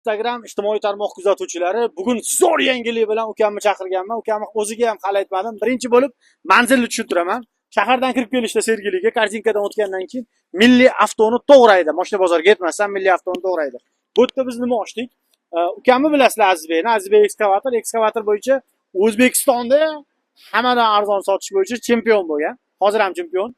Instagram ijtimoiy tarmoq kuzatuvchilari, bugun zo'r yangilik bilan ukamni chaqirganman. Ukamni o'ziga ham hali aytmadim. Birinchi bo'lib manzilni tushuntiraman. Shahardan kirib kelishda Sergeliga kartinkadan o'tgandan keyin milliy avtoni to'g'raydi. Mashina bozorga yetmasdan milliy avtoni to'g'raydi. Bu yerda biz nima ochdik? Ukamni bilasizlar, Azizbekni. Azizbek ekskavator bo'yicha O'zbekistonda hammadan arzon sotish bo'yicha chempion bo'lgan. Hozir ham chempion.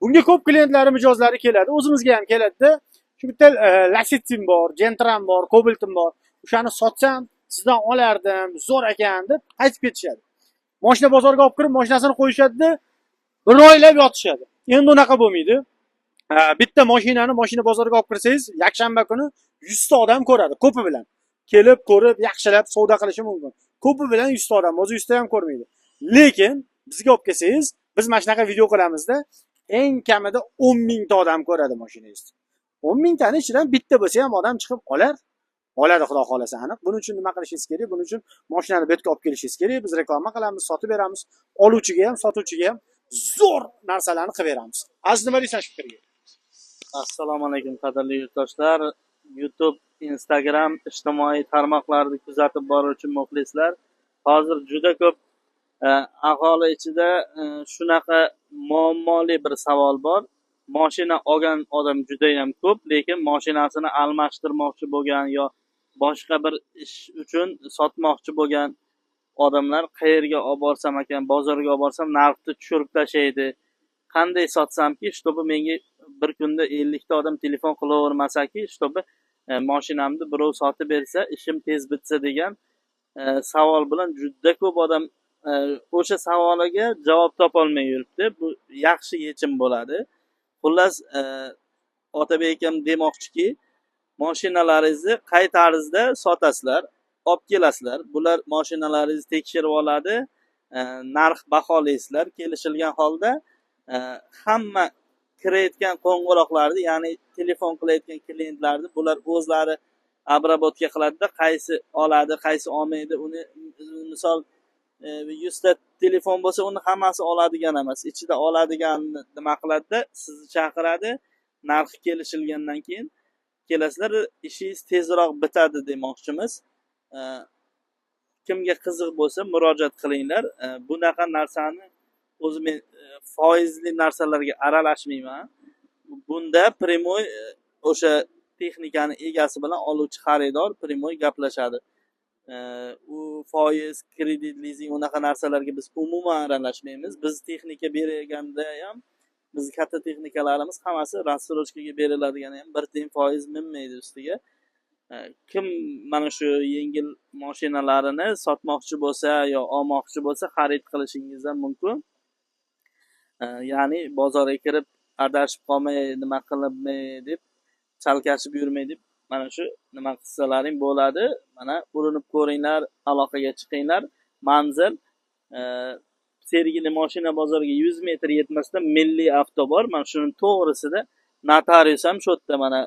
Bunga ko'p klientlari mijozlari keladi, o'zimizga ham keladi-da. Shu bitta Lacettim bor, Gentram bor, Cobalt'im bor. O'shani sotsam, sizdan olardim, zo'r ekan deb qaytib ketishadi. Mashina bozorga olib kirib, mashinasini qo'yishadi-da, bir oylab yotishadi. Endi unaqa bo'lmaydi. Bitta mashina bozorga olib kirsangiz, yakshanba kuni 100 ta odam ko'radi, ko'pi bilan. Kelib, ko'rib, yaxshilab savdo qilishi mumkin. Ko'pi bilan 100 ta odam, o'zi 100 ta ham ko'rmaydi. Lekin bizga olib kelsangiz, biz mana shunaqa video qilamizda, eng kamida 10 ming ta odam ko'radi mashinangizni. 10 ming tani ichidan bitta bo'lsa ham odam chiqib oladi xudo xolasa aniq. Buning uchun nima qilishingiz kerak? Buning uchun mashinani bu yerga olib kelishingiz kerak. Biz reklama qilamiz, sotib beramiz. Oluvchiga ham, sotuvchiga ham zo'r narsalarni qilib beramiz. Aziz, nima deysan shu fikrga? Assalomu alaykum qadrli yurtdoshlar. YouTube, Instagram ijtimoiy tarmoqlarni kuzatib boruvchi muxlislar. Hozir juda ko'p aholi ichida shunaqa muammoli bir savol bor. Mashina olgan odam juda ham ko'p, lekin mashinasini almashtirmoqchi bo'lgan yo boshqa bir ish uchun sotmoqchi bo'lgan odamlar qayerga olib borsam ekan, bozorga olib borsam narxni tushirib tashlaydi. Qanday sotsamki, shtobi menga bir kunda 50 ta odam telefon qilavermasa-ki, shtobi mashinamni birov sotib bersa, ishim tez bitsa degan savol bilan juda ko'p odam o'sha savoliga javob topolmay yuribdi. Bu yaxshi yechim bo'ladi. Xullas, Otabek akam demoqchiki, mashinalaringizni qay tarzda sotasizlar, olib kelasizlar. Bular mashinalaringizni tekshirib oladi, narx baholaysizlar. Kelishilgan holda hamma kirayotgan qo'ng'iroqlarni, ya'ni telefon qilayotgan klientlarni bular o'zlari abrabotga qiladida, qaysi oladi, qaysi olmaydi. Uni misol 100 ta telefon bo'lsa, uni hammasi oladigan emas. Ichida oladiganni nima qiladida, sizni chaqiradi, narxi kelishilgandan keyin kelasizlar, ishingiz tezroq bitadi demoqchimiz. Kimga qiziq bo'lsa, murojaat qilinglar. Bunaqa narsani o'zi men foizli narsalarga aralashmayman. Bunda primoy o'sha texnikani egasi bilan oluvchi xaridor primoy gaplashadi. U foiz, kredit, lizing unaqa narsalarga biz umuman aralashmaymiz. Biz texnika berganda ham, biz katta texnikalarimiz hammasi rassrochkaga beriladigan ham bir tiyin foiz minmaydi ustiga. Kim mana shu yengil mashinalarini sotmoqchi bo'lsa yo olmoqchi bo'lsa, xarid qilishingiz ham mumkin. Ya'ni bozorga kirib adashib qolmay, nima qilibmay deb chalkashib yurmay deb mana shu nima qilsalaring bo'ladi. Mana urinib ko'ringlar, aloqaga chiqinglar. Manzil Sergeli mashina bozoriga 100 metr yetmasda milliy avto bor. Mana shuning to'g'risida notarius ham shu yerda, mana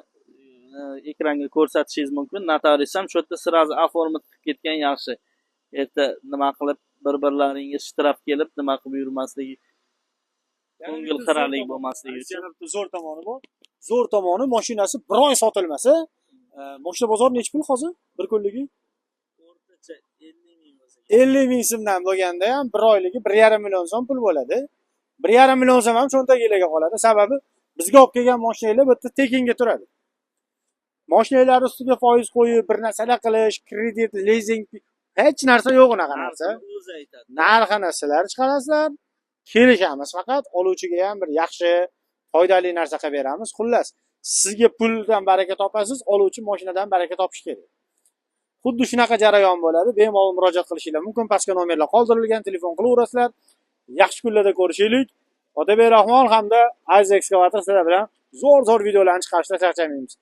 ekranga ko'rsatishingiz mumkin. Notarius ham shu yerda sirazi oformib ketgan yaxshi. Erta nima qilib bir-birlaringiz shtirab kelib nima qilib yurmasligi, ko'ngil xiralik bo'lmasligi uchun. Zo'r tomoni bor. Zo'r tomoni mashinasi bir oy sotilmasa, mashina bozori nechta pul hozir? Bir kunligi? O'rtacha 50 ming bo'lsa. 50 ming so'mdan bo'lganda ham bir oyligi 1,5 million so'm pul bo'ladi. 1,5 million so'm ham cho'ntagilarga qoladi. Sababi bizga olib kelgan mashinalar bu yerda tekinga turadi. Mashinalar ustiga foiz qo'yib, bir narsalar qilish, kredit, lizing hech narsa yo'q unaqa narsa. O'zi aytadi. Narxini sizlar chiqarasizlar. Kelishamiz, faqat oluvchiga ham bir yaxshi, foydali narsa qilib beramiz. Xullas, sizga puldan baraka topasiz, oluvchi mashinadan baraka topish kerak. Xuddi shunaqa jarayon bo'ladi. Bemalol murojaat qilishingiz mumkin. Pastga nomerlar qoldirilgan, telefon qilaverasizlar. Yaxshi kunlarda ko'rishaylik. Otabek Rahmon hamda Aziz ekskavator sizlar bilan zo'r videolarni chiqarishda charchamaymiz.